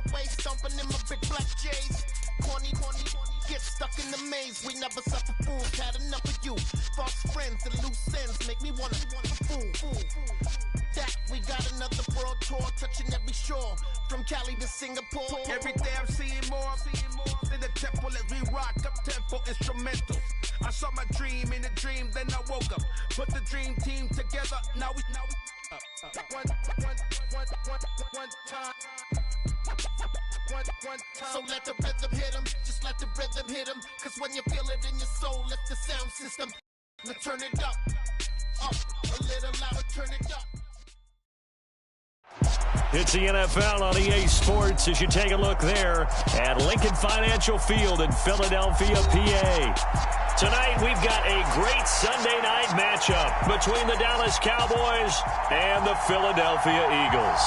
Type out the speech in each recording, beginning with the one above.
away, stomping in my big black J's. Corny, get stuck in the maze. We never suffer fools, had enough of you. False friends and loose ends make me wanna fool. That we got another world tour, touching every shore, from Cali to Singapore. Every day I'm seeing more in the temple as we rock up tempo instrumentals. I saw my dream in a dream, then I woke up. Put the dream team together, now we one time. So let the rhythm hit him, just let the rhythm hit him. Cause when you feel it in your soul, lift the sound system. Now turn it up, a little louder, turn it up. It's the NFL on EA Sports as you take a look there at Lincoln Financial Field in Philadelphia, PA. Tonight we've got a great Sunday night matchup between the Dallas Cowboys and the Philadelphia Eagles.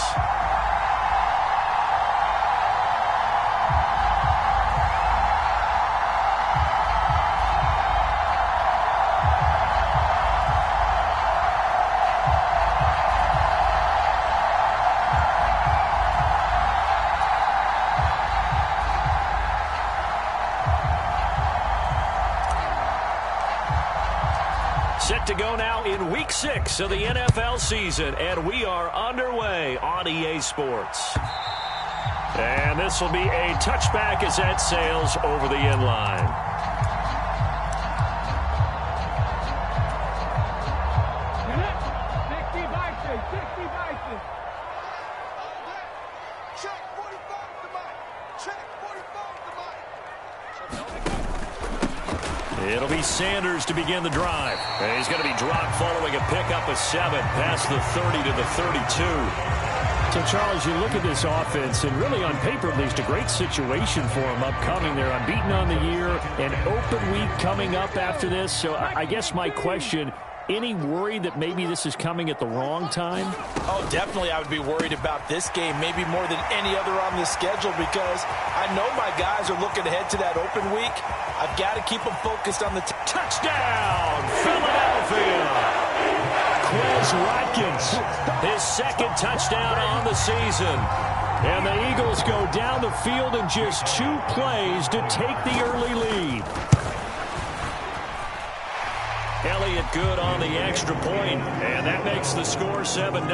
Set to go now in Week 6 of the NFL season, and we are underway on EA Sports. And this will be a touchback as that sails over the end line. It'll be Sanders to begin the drive. And he's going to be dropped following a pickup of 7 past the 30 to the 32. So, Charles, you look at this offense, and really on paper, at least, a great situation for them upcoming. They're unbeaten on the year, an open week coming up after this. So I guess my question, any worry that maybe this is coming at the wrong time? Oh, definitely I would be worried about this game, maybe more than any other on the schedule, because I know my guys are looking ahead to that open week. I've got to keep them focused on the touchdown, Philadelphia. Quez Watkins, his second touchdown on the season. And the Eagles go down the field in just 2 plays to take the early lead. Elliott good on the extra point, and that makes the score 7-0.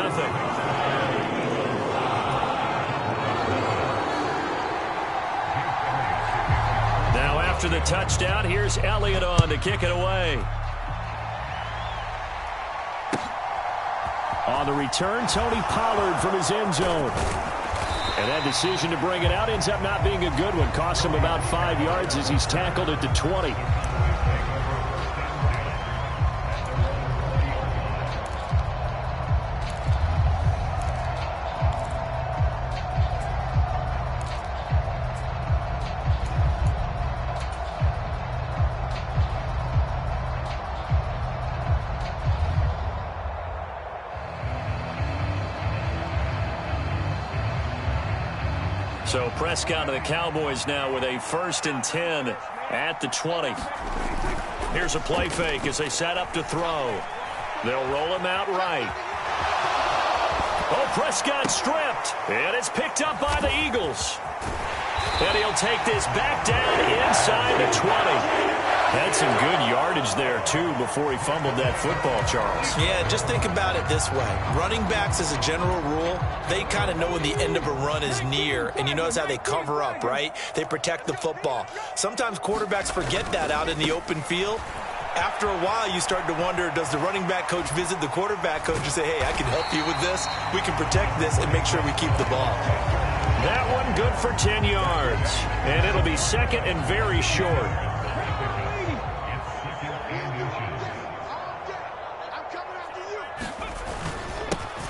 Now after the touchdown, here's Elliott on to kick it away. On the return, Tony Pollard from his end zone. And that decision to bring it out ends up not being a good one. Cost him about 5 yards as he's tackled at the 20. So Prescott of the Cowboys now with a 1st and 10 at the 20. Here's a play fake as they set up to throw. They'll roll him out right. Oh, Prescott stripped, and it's picked up by the Eagles. And he'll take this back down inside the 20. Had some good yardage there, too, before he fumbled that football, Charles. Yeah, just think about it this way. Running backs, as a general rule, they kind of know when the end of a run is near. And you notice how they cover up, right? They protect the football. Sometimes quarterbacks forget that out in the open field. After a while, you start to wonder, does the running back coach visit the quarterback coach and say, hey, I can help you with this. We can protect this and make sure we keep the ball. That one good for 10 yards. And it'll be 2nd and very short.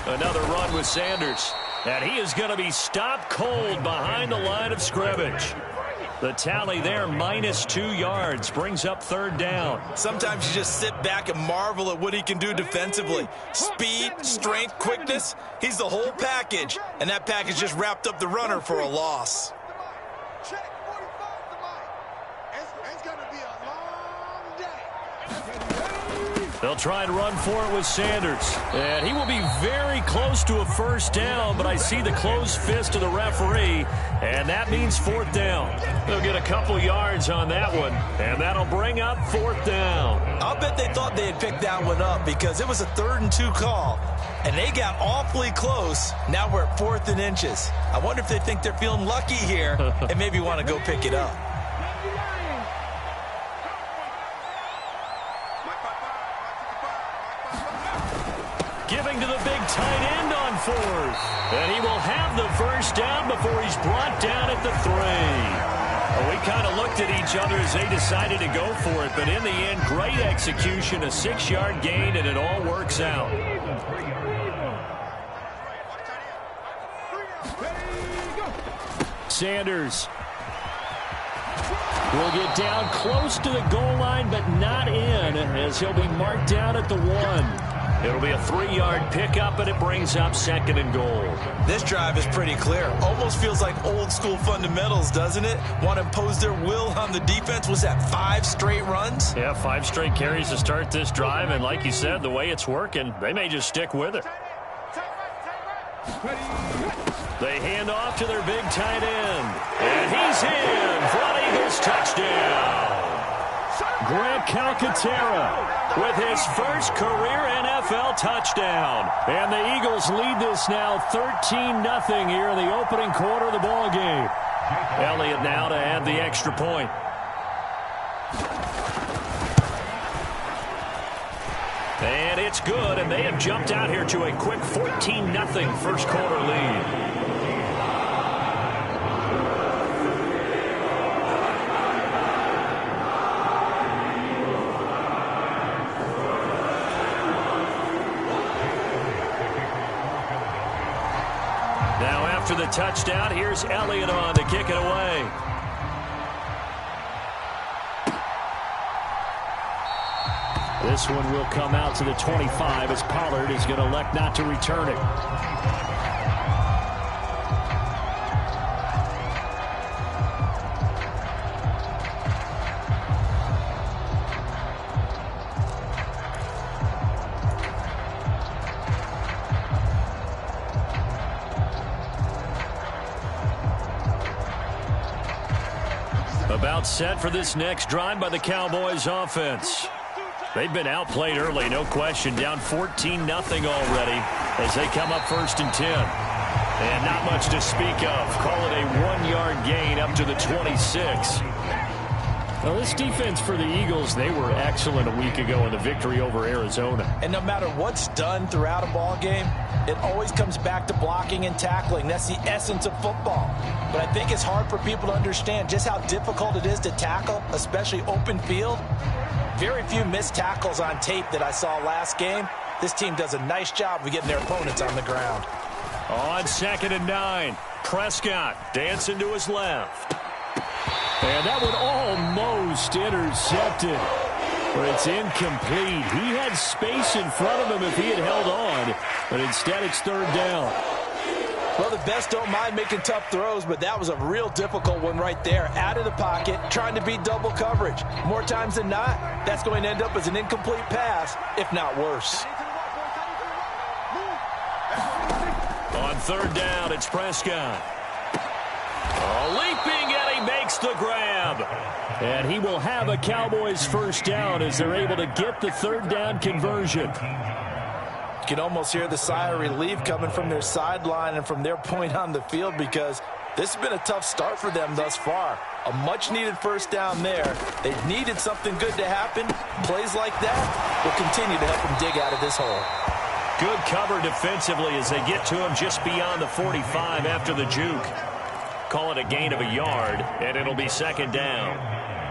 Another run with Sanders. And he is going to be stopped cold behind the line of scrimmage. The tally there, -2 yards, brings up 3rd down. Sometimes you just sit back and marvel at what he can do defensively. Speed, strength, quickness, he's the whole package. And that package just wrapped up the runner for a loss. It's going to be a long day. They'll try and run for it with Sanders. And he will be very close to a first down, but I see the closed fist of the referee, and that means fourth down. They'll get a couple yards on that one, and that'll bring up fourth down. I'll bet they thought they had picked that one up because it was a 3rd and 2 call, and they got awfully close. Now we're at 4th and inches. I wonder if they think they're feeling lucky here and maybe want to go pick it up. Giving to the big tight end on 4th. And he will have the first down before he's brought down at the 3. Well, we kind of looked at each other as they decided to go for it, but in the end, great execution, a 6-yard gain, and it all works out. Sanders will get down close to the goal line, but not in, as he'll be marked down at the 1. It'll be a 3-yard pickup, and it brings up 2nd and goal. This drive is pretty clear. Almost feels like old-school fundamentals, doesn't it? Want to impose their will on the defense. Was that 5 straight runs? Yeah, 5 straight carries to start this drive, and like you said, the way it's working, they may just stick with it. They hand off to their big tight end, and he's in for an Eagles touchdown. Grant Calcaterra with his first career NFL touchdown. And the Eagles lead this now 13-0 here in the opening quarter of the ball game. Elliott now to add the extra point. And it's good, and they have jumped out here to a quick 14-0 first quarter lead. After the touchdown, here's Elliott on to kick it away. This one will come out to the 25 as Pollard is going to elect not to return it. About set for this next drive by the Cowboys offense. They've been outplayed early, no question. Down 14-0 already as they come up 1st and 10. And not much to speak of. Call it a 1-yard gain up to the 26. Well, this defense for the Eagles, they were excellent a week ago in the victory over Arizona. And no matter what's done throughout a ball game, it always comes back to blocking and tackling. That's the essence of football. But I think it's hard for people to understand just how difficult it is to tackle, especially open field. Very few missed tackles on tape that I saw last game. This team does a nice job of getting their opponents on the ground. On 2nd and 9, Prescott dancing to his left. And that one almost intercepted. But it's incomplete. He had space in front of him if he had held on. But instead it's 3rd down. Well, the best don't mind making tough throws, but that was a real difficult one right there. Out of the pocket, trying to beat double coverage. More times than not, that's going to end up as an incomplete pass, if not worse. On 3rd down, it's Prescott. Leaping, and he makes the grab. And he will have a Cowboys first down as they're able to get the 3rd down conversion. You can almost hear the sigh of relief coming from their sideline and from their point on the field because this has been a tough start for them thus far. A much-needed first down there. They needed something good to happen. Plays like that will continue to help them dig out of this hole. Good cover defensively as they get to him just beyond the 45 after the juke. Call it a gain of a yard, and it'll be 2nd down.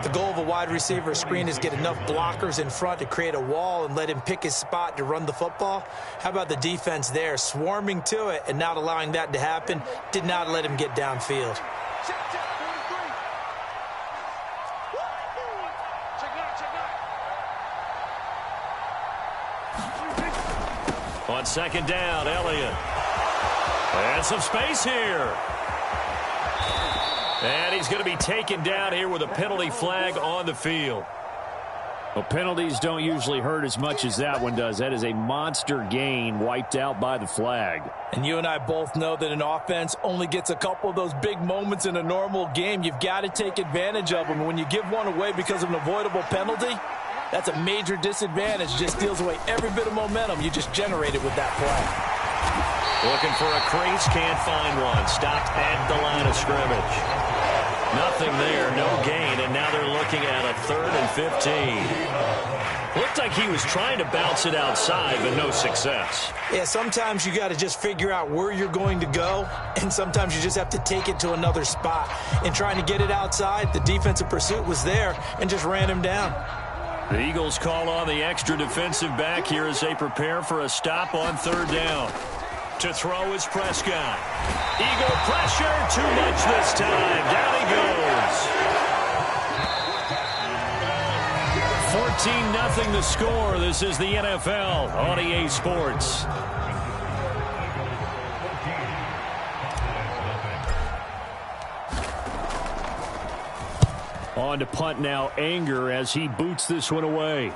The goal of a wide receiver screen is get enough blockers in front to create a wall and let him pick his spot to run the football. How about the defense there, swarming to it and not allowing that to happen? Did not let him get downfield. On 2nd down, Elliott. And some space here. And he's going to be taken down here with a penalty flag on the field. Well, penalties don't usually hurt as much as that one does. That is a monster gain wiped out by the flag. And you and I both know that an offense only gets a couple of those big moments in a normal game. You've got to take advantage of them. And when you give one away because of an avoidable penalty, that's a major disadvantage. Just steals away every bit of momentum you just generated with that play. Looking for a crease, can't find one. Stopped at the line of scrimmage. Nothing there, no gain, and now they're looking at a 3rd and 15. Looked like he was trying to bounce it outside, but no success. Yeah, sometimes you got to just figure out where you're going to go, and sometimes you just have to take it to another spot. And trying to get it outside, the defensive pursuit was there and just ran him down. The Eagles call on the extra defensive back here as they prepare for a stop on 3rd down. To throw is Prescott. Eagle pressure, too much this time. Down he goes. 14-0 the score. This is the NFL on EA Sports. On to punt now, Anger, as he boots this one away.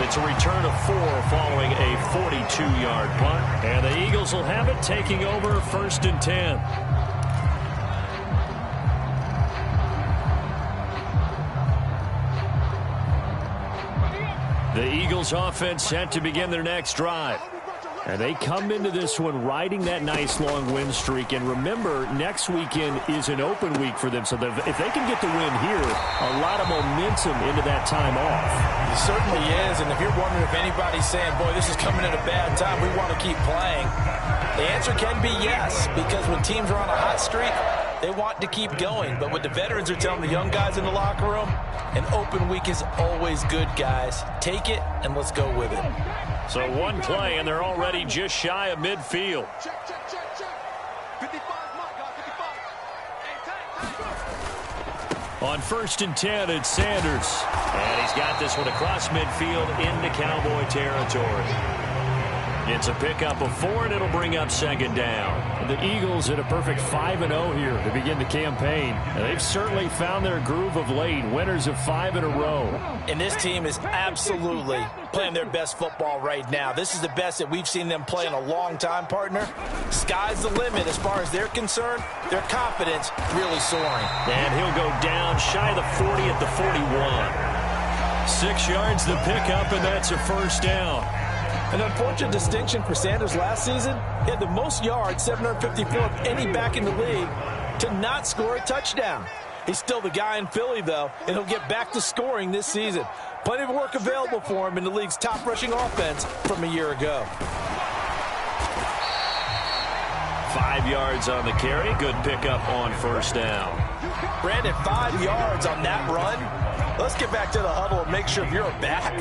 It's a return of 4 following a 42-yard punt. And the Eagles will have it, taking over 1st and 10. The Eagles offense set to begin their next drive. And they come into this one riding that nice long win streak. And remember, next weekend is an open week for them. So if they can get the win here, a lot of momentum into that time off. It certainly is. And if you're wondering if anybody's saying, boy, this is coming at a bad time, we want to keep playing, the answer can be yes. Because when teams are on a hot streak, they want to keep going. But what the veterans are telling the young guys in the locker room, an open week is always good, guys. Take it and let's go with it. So one play, and they're already just shy of midfield. On 1st and 10, it's Sanders. And he's got this one across midfield into Cowboy territory. It's a pickup of 4, and it'll bring up 2nd down. The Eagles at a perfect 5-0 here to begin the campaign. And they've certainly found their groove of late, winners of 5 in a row. And this team is absolutely playing their best football right now. This is the best that we've seen them play in a long time, partner. Sky's the limit as far as they're concerned. Their confidence really soaring. And he'll go down shy of the 40 at the 41. 6 yards the pickup, and that's a 1st down. An unfortunate distinction for Sanders last season. He had the most yards, 754 of any back in the league, to not score a touchdown. He's still the guy in Philly, though, and he'll get back to scoring this season. Plenty of work available for him in the league's top rushing offense from a year ago. 5 yards on the carry. Good pickup on 1st down. Brandon, 5 yards on that run. Let's get back to the huddle and make sure if you're a back,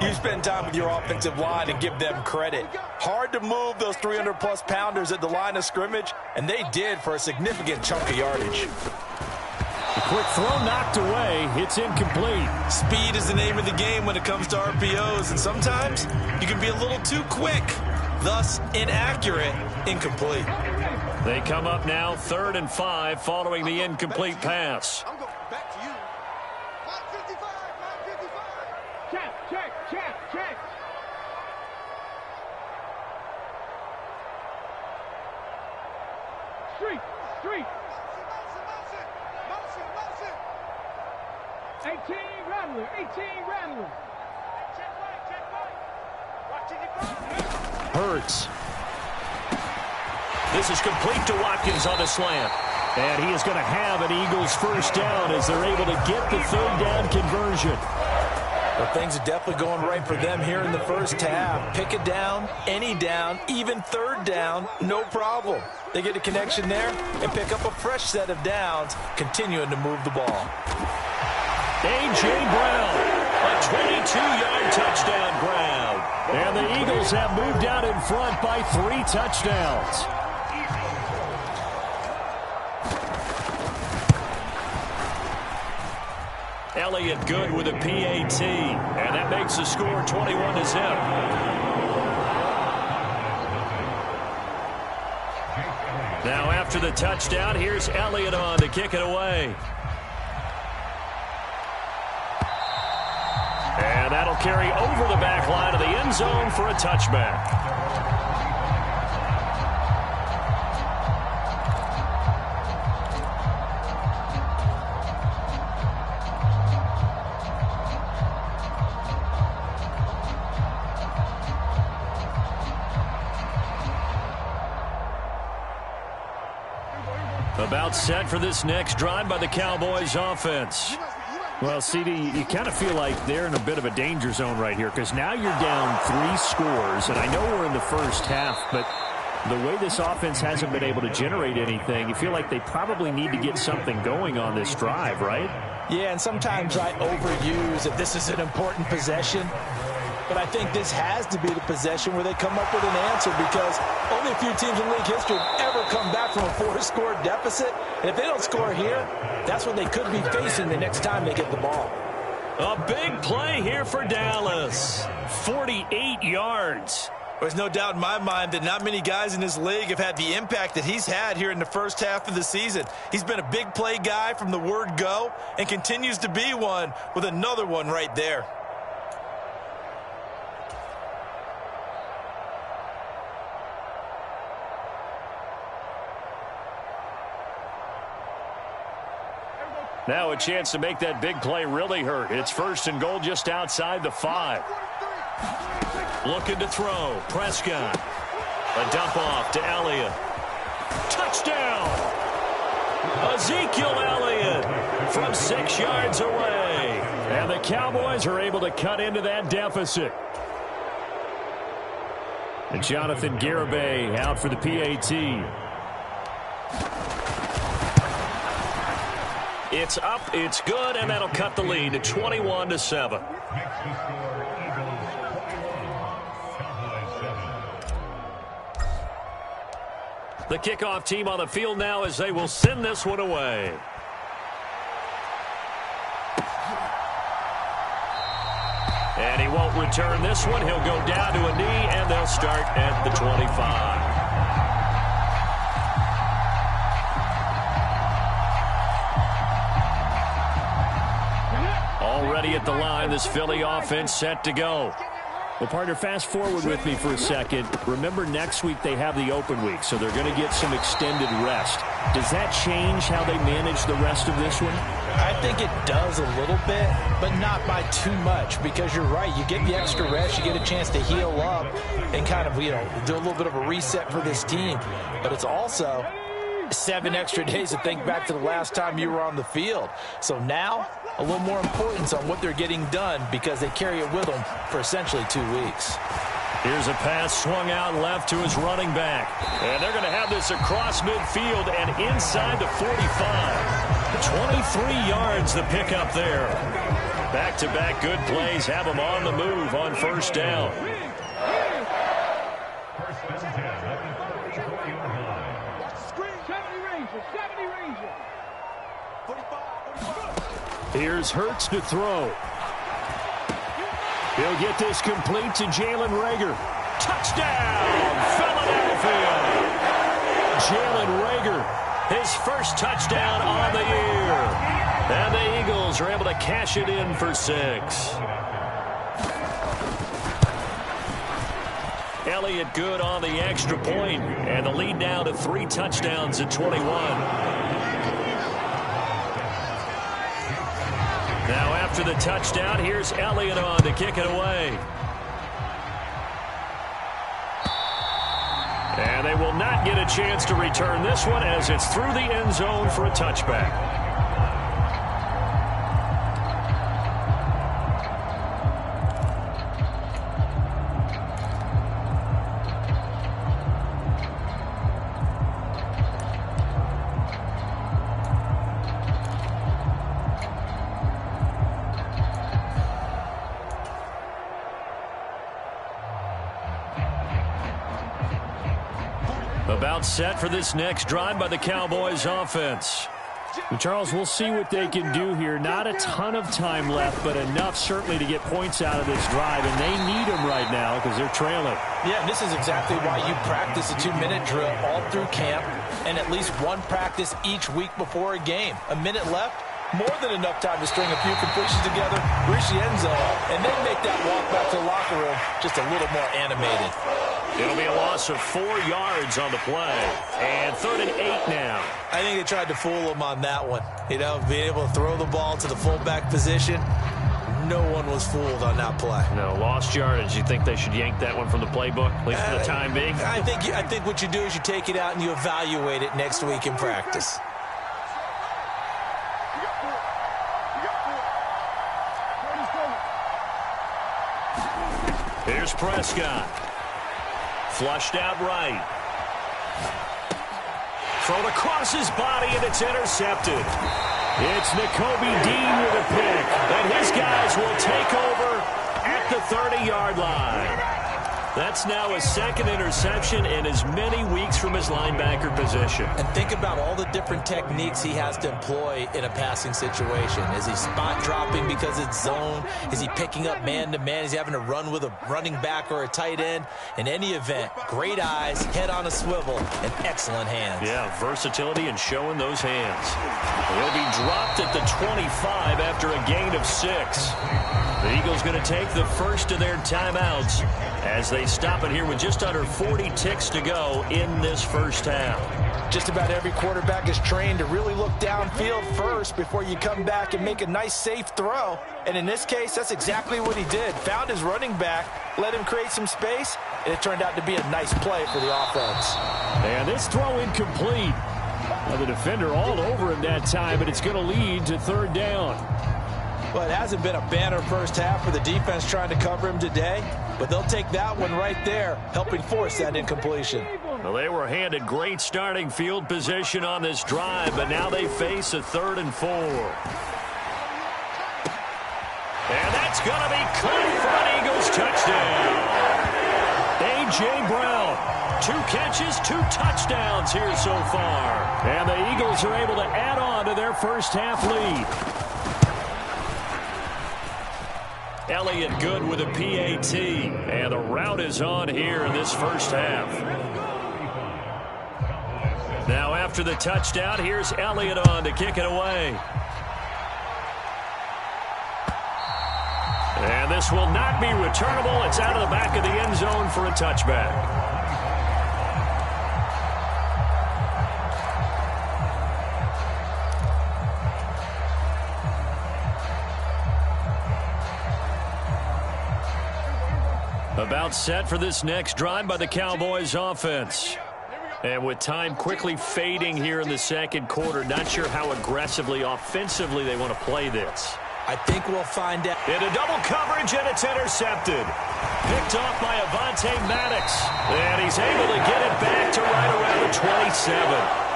you spend time with your offensive line and give them credit. Hard to move those 300-plus pounders at the line of scrimmage, and they did for a significant chunk of yardage. A quick throw knocked away. It's incomplete. Speed is the name of the game when it comes to RPOs, and sometimes you can be a little too quick, thus inaccurate, incomplete. They come up now 3rd and 5 following the incomplete pass. I'm going back to you. 955, 955. Check. Street. Motion. 18 rattler. Check right. Watching it go. Hurts. This is complete to Watkins on the slant. And he is going to have an Eagles 1st down as they're able to get the 3rd down conversion. Well, things are definitely going right for them here in the first half. Pick a down, any down, even 3rd down, no problem. They get a connection there and pick up a fresh set of downs, continuing to move the ball. A.J. Brown, a 22-yard touchdown grab. And the Eagles have moved out in front by 3 touchdowns. Elliott good with a PAT, and that makes the score 21-0. Now after the touchdown, here's Elliott on to kick it away. That'll carry over the back line of the end zone for a touchback. About set for this next drive by the Cowboys offense. Well, CD, you kind of feel like they're in a bit of a danger zone right here because now you're down 3 scores, and I know we're in the first half, but the way this offense hasn't been able to generate anything, you feel like they probably need to get something going on this drive, right? Yeah, and sometimes I overuse if this is an important possession. But I think this has to be the possession where they come up with an answer because only a few teams in league history have ever come back from a 4-score deficit. And if they don't score here, that's what they could be facing the next time they get the ball. A big play here for Dallas. 48 yards. There's no doubt in my mind that not many guys in this league have had the impact that he's had here in the first half of the season. He's been a big play guy from the word go and continues to be one with another one right there. Now a chance to make that big play really hurt. It's 1st and goal just outside the 5. Looking to throw. Prescott. A dump off to Elliott. Touchdown! Ezekiel Elliott from 6 yards away. And the Cowboys are able to cut into that deficit. And Jonathan Garibay out for the PAT. It's up, it's good, and that'll cut the lead to 21-7. The kickoff team on the field now as they will send this one away. And he won't return this one. He'll go down to a knee, and they'll start at the 25. Already at the line, this Philly offense set to go. Well, partner, fast forward with me for a second. Remember, next week they have the open week, so they're going to get some extended rest. Does that change how they manage the rest of this one? I think it does a little bit, but not by too much, because you're right. You get the extra rest, you get a chance to heal up and kind of, do a little bit of a reset for this team. But it's also 7 extra days to think back to the last time you were on the field. So now, a little more importance on what they're getting done because they carry it with them for essentially 2 weeks. Here's a pass swung out left to his running back. And they're going to have this across midfield and inside the 45. 23 yards the pickup there. Back-to-back good plays have them on the move on 1st down. Here's Hurts to throw. He'll get this complete to Jalen Reagor. Touchdown, Philadelphia! Jalen Reagor, his first touchdown on the year. And the Eagles are able to cash it in for 6. Elliott good on the extra point, and the lead now to 3 touchdowns at 21. Now after the touchdown, here's Elliott on to kick it away. And they will not get a chance to return this one as it's through the end zone for a touchback. About set for this next drive by the Cowboys offense. And Charles, we'll see what they can do here. Not a ton of time left, but enough certainly to get points out of this drive, and they need them right now because they're trailing. Yeah, and this is exactly why you practice a 2-minute drill all through camp and at least one practice each week before a game. A minute left, more than enough time to string a few completions together, reach the end zone, and then make that walk back to the locker room just a little more animated. It'll be a loss of 4 yards on the play. And 3rd and 8 now. I think they tried to fool him on that one. You know, being able to throw the ball to the fullback position. No one was fooled on that play. No, lost yardage. You think they should yank that one from the playbook, at least for the time being? I think what you do is you take it out and you evaluate it next week in practice. Here's Prescott. Flushed out right. Thrown across his body, and it's intercepted. It's Nakobe Dean with a pick. And his guys will take over at the 30-yard line. That's now his 2nd interception in as many weeks from his linebacker position. And think about all the different techniques he has to employ in a passing situation. Is he spot dropping because it's zone? Is he picking up man-to-man? Is he having to run with a running back or a tight end? In any event, great eyes, head on a swivel, and excellent hands. Yeah, versatility and showing those hands. He'll be dropped at the 25 after a gain of 6. The Eagles going to take the first of their timeouts as they stop it here with just under 40 ticks to go in this first half. Just about every quarterback is trained to really look downfield first before you come back and make a nice, safe throw. And in this case, that's exactly what he did. Found his running back, let him create some space, and it turned out to be a nice play for the offense. And this throw incomplete. Well, the defender all over him that time, and it's going to lead to 3rd down. Well, it hasn't been a banner first half for the defense trying to cover him today, but they'll take that one right there, helping force that incompletion. Well, they were handed great starting field position on this drive, but now they face a 3rd and 4. And that's going to be caught for an Eagles touchdown. A.J. Brown, 2 catches, 2 touchdowns here so far. And the Eagles are able to add on to their first half lead. Elliott good with a PAT, and the route is on here in this first half. Now after the touchdown, here's Elliott on to kick it away. And this will not be returnable. It's out of the back of the end zone for a touchback. About set for this next drive by the Cowboys offense. And with time quickly fading here in the 2nd quarter, not sure how aggressively, offensively they want to play this. I think we'll find out. Into double coverage, and it's intercepted. Picked off by Avonte Maddox. And he's able to get it back to right around the 27.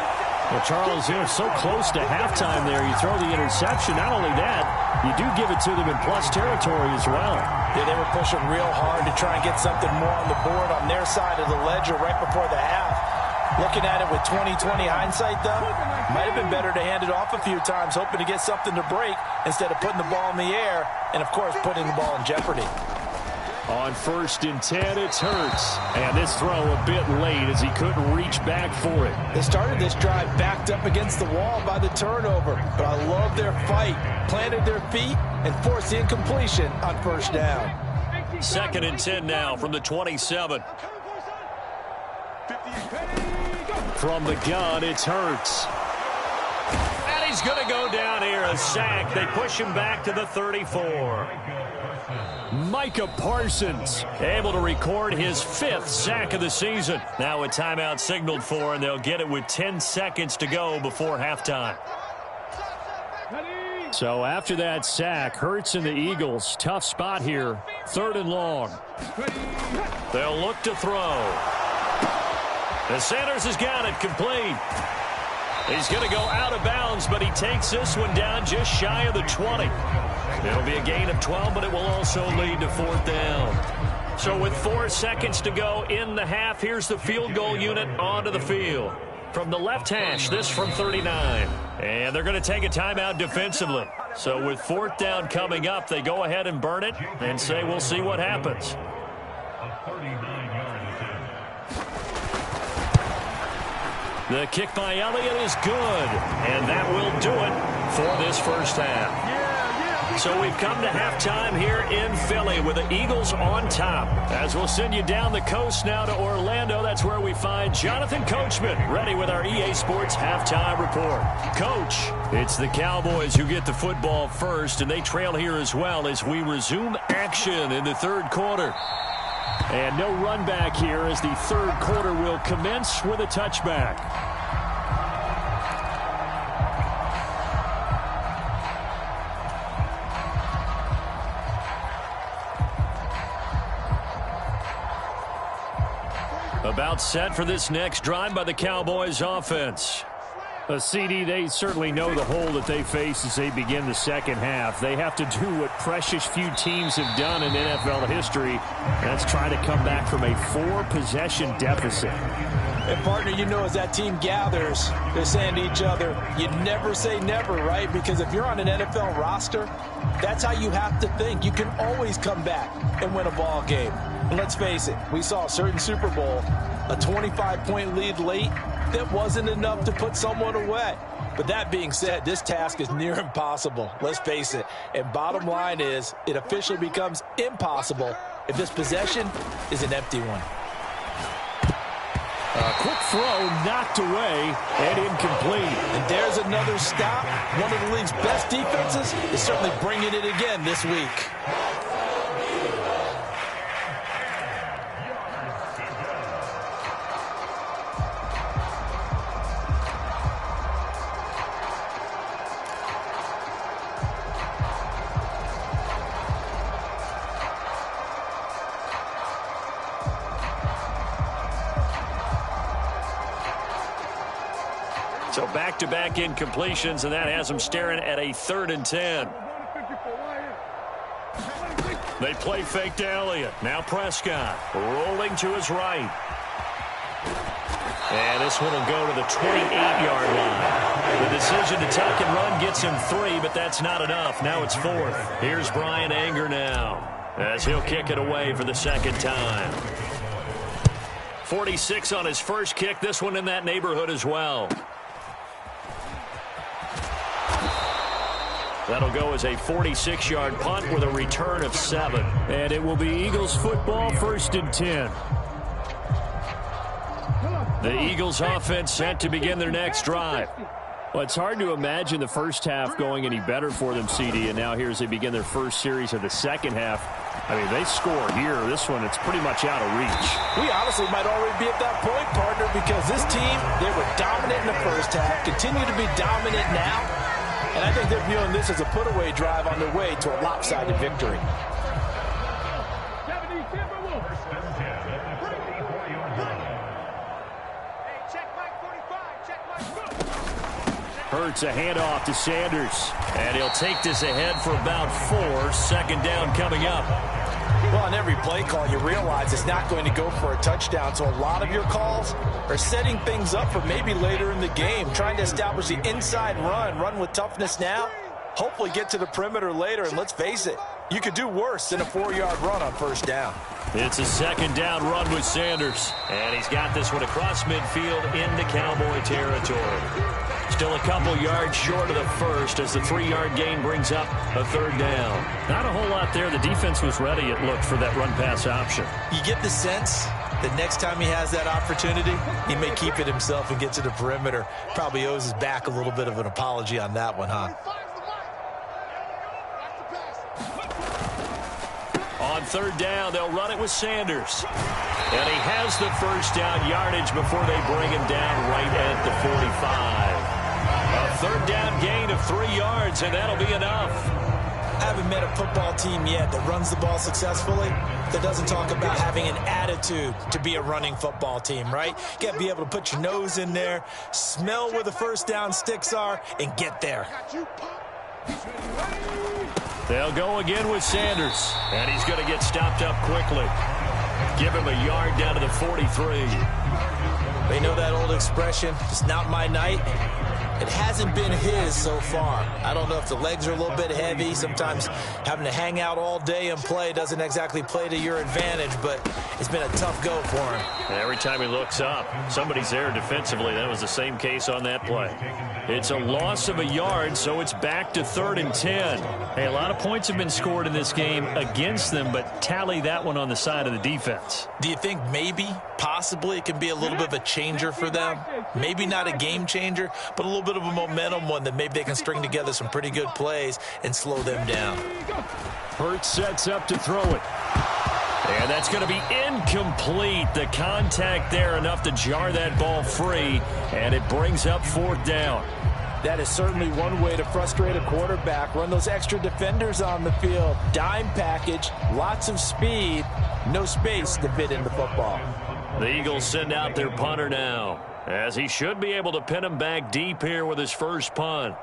Well, Charles, they're so close to halftime there. You throw the interception. Not only that, you do give it to them in plus territory as well. Yeah, they were pushing real hard to try and get something more on the board on their side of the ledger right before the half. Looking at it with 20/20 hindsight, though, might have been better to hand it off a few times, hoping to get something to break instead of putting the ball in the air and, of course, putting the ball in jeopardy. On 1st and 10, it's Hurts. And this throw a bit late as he couldn't reach back for it. They started this drive backed up against the wall by the turnover, but I love their fight. Planted their feet and forced the incompletion on 1st down. 2nd and 10 now from the 27. From the gun, it's Hurts. And he's going to go down here, a sack. They push him back to the 34. Micah Parsons able to record his 5th sack of the season. Now a timeout signaled for, and they'll get it with 10 seconds to go before halftime. So after that sack, Hurts and the Eagles, tough spot here, 3rd and long. They'll look to throw. And Sanders has got it complete. He's going to go out of bounds, but he takes this one down just shy of the 20. It'll be a gain of 12, but it will also lead to 4th down. So with 4 seconds to go in the half, here's the field goal unit onto the field. From the left hash, this from 39. And they're going to take a timeout defensively. So with 4th down coming up, they go ahead and burn it and say we'll see what happens. The kick by Elliott is good, and that will do it for this first half. So we've come to halftime here in Philly with the Eagles on top. As we'll send you down the coast now to Orlando, that's where we find Jonathan Coachman, ready with our EA Sports halftime report. Coach, it's the Cowboys who get the football first, and they trail here as well as we resume action in the third quarter. And no run back here as the third quarter will commence with a touchback. About set for this next drive by the Cowboys offense. A CD, they certainly know the hole that they face as they begin the second half. They have to do what precious few teams have done in NFL history. That's try to come back from a 4-possession deficit. And, partner, you know, as that team gathers, they're saying to each other, you never say never, right? Because if you're on an NFL roster, that's how you have to think. You can always come back and win a ball game. And let's face it, we saw a certain Super Bowl, a 25-point lead late, that wasn't enough to put someone away. But that being said, this task is near impossible. Let's face it. And bottom line is, it officially becomes impossible if this possession is an empty one. A quick throw knocked away and incomplete. And there's another stop. One of the league's best defenses is certainly bringing it again this week. So back-to-back incompletions, and that has them staring at a 3rd and 10. They play fake to Elliott. Now Prescott rolling to his right. And this one will go to the 28-yard line. The decision to tuck and run gets him 3, but that's not enough. Now it's 4th. Here's Brian Anger now as he'll kick it away for the second time. 46 on his first kick. This one in that neighborhood as well. That'll go as a 46-yard punt with a return of 7. And it will be Eagles football, 1st and 10. The Eagles offense set to begin their next drive. Well, it's hard to imagine the first half going any better for them, CD, and now here as they begin their first series of the second half. I mean, they score here. This one, it's pretty much out of reach. We honestly might already be at that point, partner, because this team, they were dominant in the first half, continue to be dominant now. And I think they're viewing this as a put-away drive on their way to a lopsided victory. Hurts a handoff to Sanders. And he'll take this ahead for about 4. 2nd down coming up. Well, on every play call, you realize it's not going to go for a touchdown. So a lot of your calls are setting things up for maybe later in the game, trying to establish the inside run with toughness now, hopefully get to the perimeter later. And let's face it, you could do worse than a 4-yard run on 1st down. It's a 2nd down run with Sanders. And he's got this one across midfield into Cowboy territory. Still a couple yards short of the first as the 3-yard gain brings up a 3rd down. Not a whole lot there. The defense was ready, it looked, for that run-pass option. You get the sense that next time he has that opportunity, he may keep it himself and get to the perimeter. Probably owes his back a little bit of an apology on that one, huh? On 3rd down, they'll run it with Sanders. And he has the 1st down yardage before they bring him down right at the 45. A 3rd down gain of 3 yards, and that'll be enough. I haven't met a football team yet that runs the ball successfully that doesn't talk about having an attitude to be a running football team, right? You got to be able to put your nose in there, smell where the 1st down sticks are, and get there. They'll go again with Sanders, and he's going to get stopped up quickly. Give him a yard down to the 43. They know that old expression, it's not my night, It hasn't been his so far. I don't know if the legs are a little bit heavy. Sometimes having to hang out all day and play doesn't exactly play to your advantage, but it's been a tough go for him. Every time he looks up, somebody's there defensively. That was the same case on that play. It's a loss of a yard, so it's back to 3rd and 10. Hey, a lot of points have been scored in this game against them, but tally that one on the side of the defense. Do you think maybe, possibly, it can be a little bit of a changer for them? Maybe not a game changer, but a little bit of a momentum one that maybe they can string together some pretty good plays and slow them down. Hurts sets up to throw it. And that's going to be incomplete. The contact there enough to jar that ball free, and it brings up 4th down. That is certainly one way to frustrate a quarterback. Run those extra defenders on the field. Dime package, lots of speed, no space to fit in the football. The Eagles send out their punter now, as he should be able to pin him back deep here with his first punt.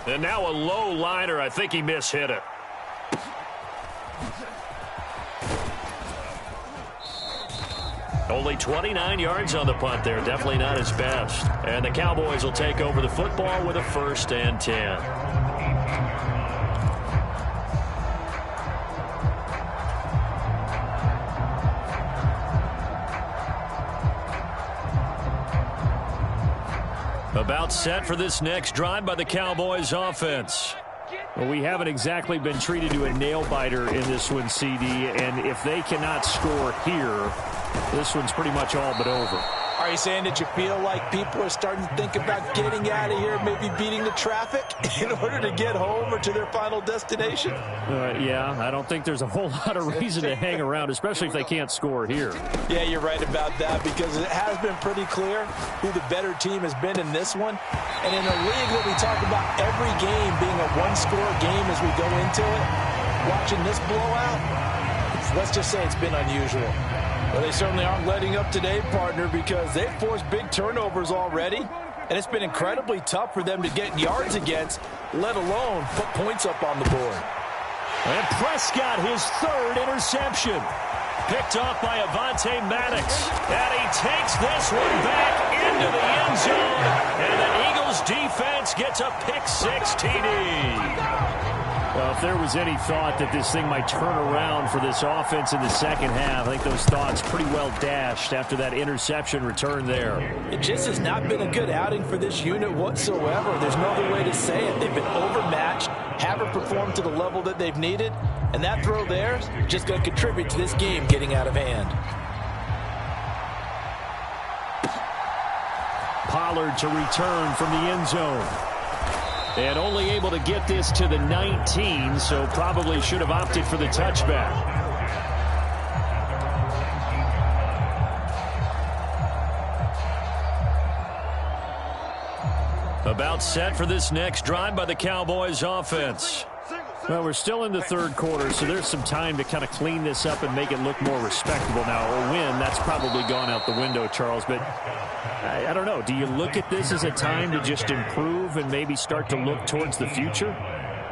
And now a low liner. I think he mishit it. Only 29 yards on the punt there. Definitely not his best. And the Cowboys will take over the football with a 1st and 10. About set for this next drive by the Cowboys offense. Well, we haven't exactly been treated to a nail-biter in this one, CD, and if they cannot score here, this one's pretty much all but over. Are you saying that you feel like people are starting to think about getting out of here, maybe beating the traffic in order to get home or to their final destination? Yeah, I don't think there's a whole lot of reason to hang around, especially if they can't score here. Yeah, you're right about that, because it has been pretty clear who the better team has been in this one. And in a league that we talk about every game being a one-score game as we go into it, watching this blowout, let's just say it's been unusual. Well, they certainly aren't letting up today, partner, because they've forced big turnovers already, and it's been incredibly tough for them to get yards against, let alone put points up on the board. And Prescott, his 3rd interception. Picked off by Avonte Maddox. And he takes this one back into the end zone. And the Eagles defense gets a pick-6 TD. Well, if there was any thought that this thing might turn around for this offense in the second half, I think those thoughts pretty well dashed after that interception return there. It just has not been a good outing for this unit whatsoever. There's no other way to say it. They've been overmatched, haven't performed to the level that they've needed, and that throw there is just going to contribute to this game getting out of hand. Pollard to return from the end zone. And only able to get this to the 19, so probably should have opted for the touchback. About set for this next drive by the Cowboys offense. Well, we're still in the 3rd quarter, so there's some time to kind of clean this up and make it look more respectable. Now, a win, that's probably gone out the window, Charles, but I don't know. Do you look at this as a time to just improve and maybe start to look towards the future?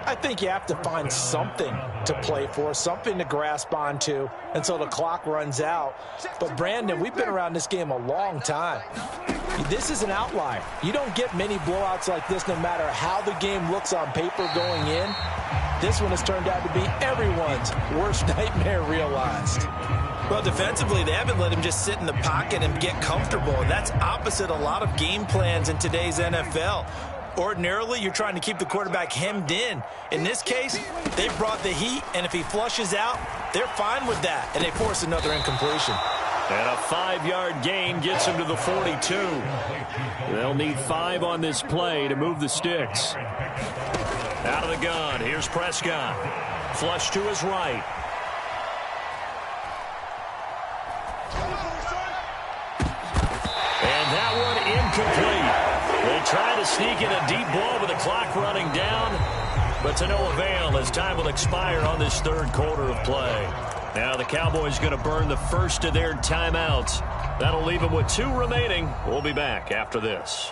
I think you have to find something to play for, something to grasp onto until the clock runs out. But, Brandon, we've been around this game a long time. This is an outlier. You don't get many blowouts like this no matter how the game looks on paper going in. This one has turned out to be everyone's worst nightmare realized. Well, defensively, they haven't let him just sit in the pocket and get comfortable. That's opposite a lot of game plans in today's NFL. Ordinarily, you're trying to keep the quarterback hemmed in. In this case, they've brought the heat, and if he flushes out, they're fine with that, and they force another incompletion. And a 5-yard gain gets him to the 42. They'll need 5 on this play to move the sticks. Out of the gun, here's Prescott. Flush to his right. And that one incomplete. They try to sneak in a deep ball with the clock running down, but to no avail as time will expire on this 3rd quarter of play. Now the Cowboys going to burn the first of their timeouts. That'll leave them with 2 remaining. We'll be back after this.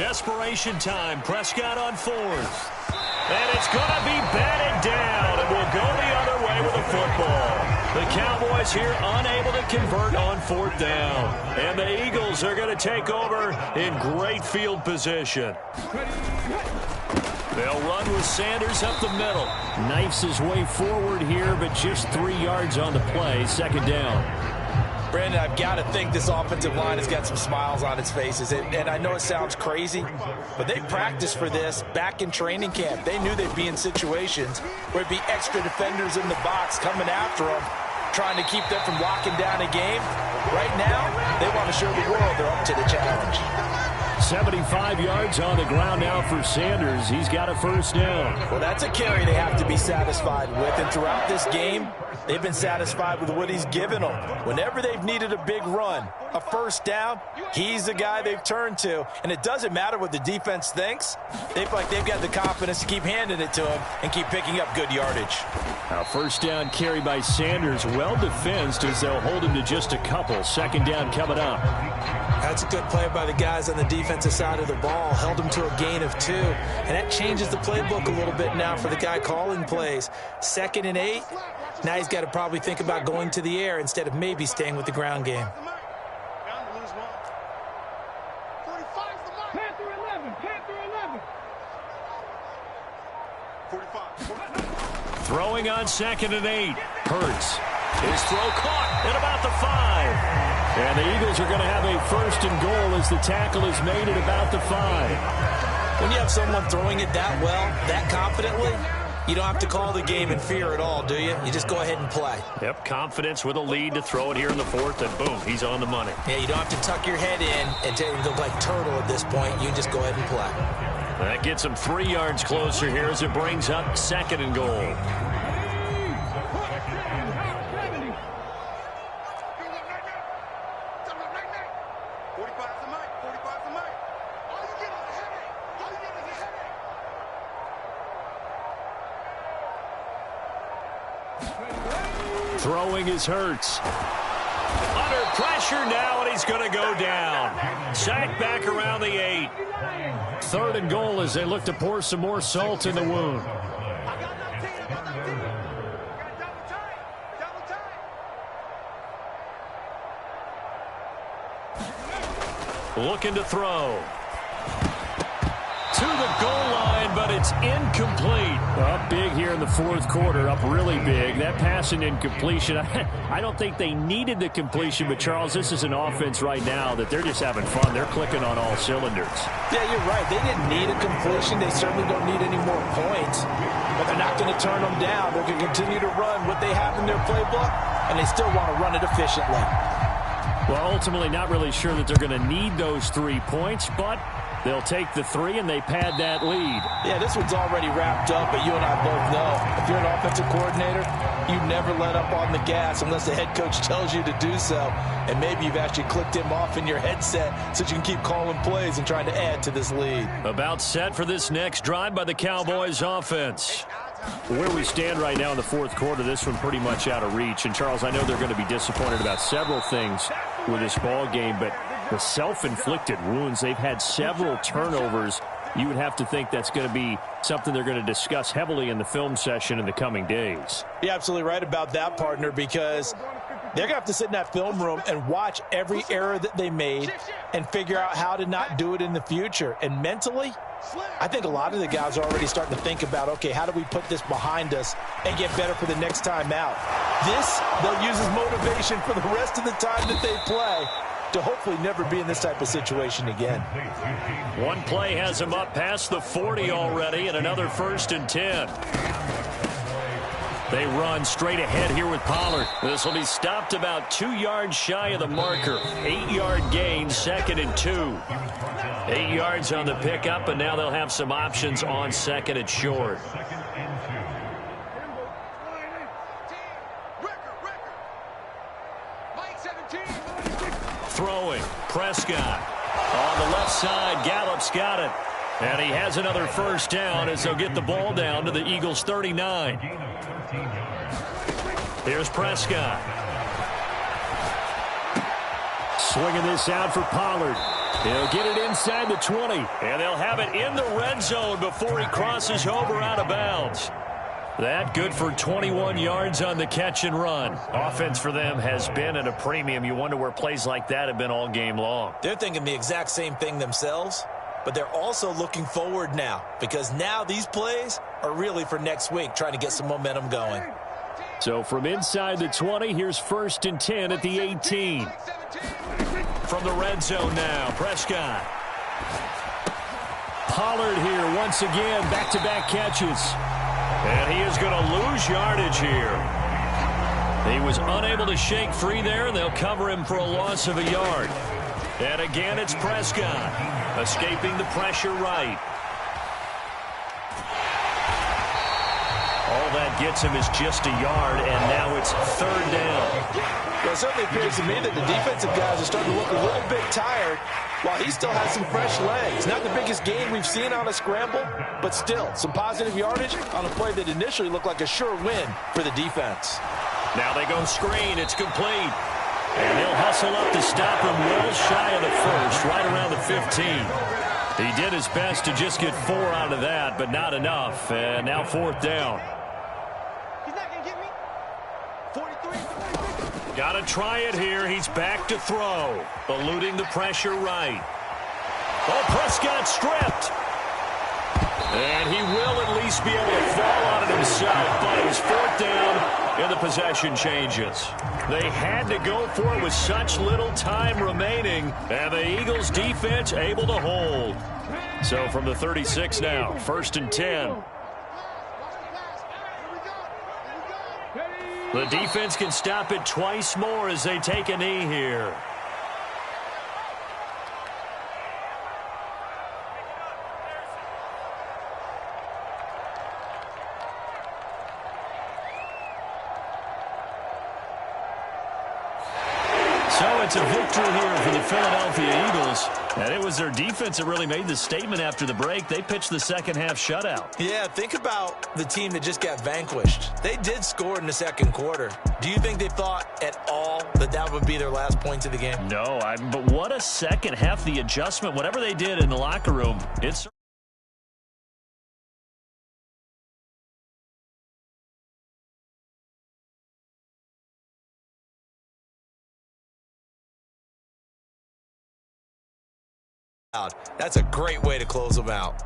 Desperation time. Prescott on fourth. And it's going to be batted down, and we'll go the other way with the football. The Cowboys here unable to convert on fourth down. And the Eagles are going to take over in great field position. They'll run with Sanders up the middle. Knifes his way forward here, but just 3 yards on the play. Second down. Brandon, I've got to think this offensive line has got some smiles on its faces. And I know it sounds crazy, but they practiced for this back in training camp. They knew they'd be in situations where it'd be extra defenders in the box coming after them, trying to keep them from locking down a game. Right now, they want to show the world they're up to the challenge. 75 yards on the ground now for Sanders. He's got a first down. Well, that's a carry they have to be satisfied with. And throughout this game, they've been satisfied with what he's given them. Whenever they've needed a big run, a first down, he's the guy they've turned to. And it doesn't matter what the defense thinks. They feel like they've got the confidence to keep handing it to him and keep picking up good yardage. Now, first down carry by Sanders. Well defensed as they'll hold him to just a couple. Second down coming up. That's a good play by the guys on the defensive side of the ball. Held him to a gain of 2. And that changes the playbook a little bit now for the guy calling plays. 2nd and 8. Now he's got to probably think about going to the air instead of maybe staying with the ground game. Throwing on 2nd and 8. Hurts. His throw caught at about the 5. And the Eagles are going to have a first and goal as the tackle is made at about the 5. When you have someone throwing it that well, that confidently, you don't have to call the game in fear at all, do you? You just go ahead and play. Yep, confidence with a lead to throw it here in the 4th, and boom, he's on the money. Yeah, you don't have to tuck your head in and look like turtle at this point. You just go ahead and play. That gets him 3 yards closer here as it brings up 2nd and goal. Throwing is Hurts. Under pressure now, and he's going to go down. Sacked back around the 8. 3rd and goal as they look to pour some more salt in the wound. Looking to throw. To the goal line, but it's incomplete. Up big here in the 4th quarter, up really big. That pass and incompletion, I don't think they needed the completion, but Charles, this is an offense right now that they're just having fun. They're clicking on all cylinders. Yeah, you're right. They didn't need a completion. They certainly don't need any more points, but they're not going to turn them down. They're going to continue to run what they have in their playbook, and they still want to run it efficiently. Well, ultimately not really sure that they're going to need those 3 points, but they'll take the 3 and they pad that lead. Yeah, this one's already wrapped up, but you and I both know if you're an offensive coordinator, you never let up on the gas unless the head coach tells you to do so. And maybe you've actually clicked him off in your headset so you can keep calling plays and trying to add to this lead. About set for this next drive by the Cowboys offense. Where we stand right now in the 4th quarter, this one pretty much out of reach. And, Charles, I know they're going to be disappointed about several things with this ball game, but the self-inflicted wounds, they've had several turnovers. You would have to think that's going to be something they're going to discuss heavily in the film session in the coming days. You're absolutely right about that, partner, because they're going to have to sit in that film room and watch every error that they made and figure out how to not do it in the future. And mentally, I think a lot of the guys are already starting to think about, okay, how do we put this behind us and get better for the next time out? This, they'll use as motivation for the rest of the time that they play to hopefully never be in this type of situation again. One play has him up past the 40 already, and another 1st and 10. They run straight ahead here with Pollard. This will be stopped about 2 yards shy of the marker. 8-yard gain, 2nd and 2. 8 yards on the pickup, and now they'll have some options on 2nd and short. Throwing, Prescott. On the left side, Gallup's got it. And he has another first down as they'll get the ball down to the Eagles' 39. Here's Prescott. Swinging this out for Pollard. He'll get it inside the 20. And they'll have it in the red zone before he crosses over out of bounds. That good for 21 yards on the catch and run. Offense for them has been at a premium. You wonder where plays like that have been all game long. They're thinking the exact same thing themselves, but they're also looking forward now because now these plays are really for next week, trying to get some momentum going. So from inside the 20, here's 1st and 10 at the 18. From the red zone now, Prescott. Pollard here once again, back-to-back catches. And he is going to lose yardage here. He was unable to shake free there, and they'll cover him for a loss of a yard. And again, it's Prescott, escaping the pressure right. All that gets him is just a yard, and now it's 3rd down. Well, it certainly appears to me that the defensive guys are starting to look a little bit tired while he still has some fresh legs. Not the biggest gain we've seen on a scramble, but still some positive yardage on a play that initially looked like a sure win for the defense. Now they go screen. It's complete. And he'll hustle up to stop him well shy of the first, right around the 15. He did his best to just get 4 out of that, but not enough. And now 4th down. He's not going to get me. 43. Got to try it here. He's back to throw. Eluding the pressure right. Oh, Prescott stripped. And he will at least be able to fall on it himself, but it was 4th down and the possession changes. They had to go for it with such little time remaining, and the Eagles defense able to hold. So from the 36 now, 1st and 10. The defense can stop it twice more as they take a knee here. So it's a victory here for the Philadelphia Eagles. And it was their defense that really made the statement after the break. They pitched the second half shutout. Yeah, think about the team that just got vanquished. They did score in the second quarter. Do you think they thought at all that that would be their last points of the game? No, but what a second half, the adjustment, whatever they did in the locker room, it's That's a great way to close them out.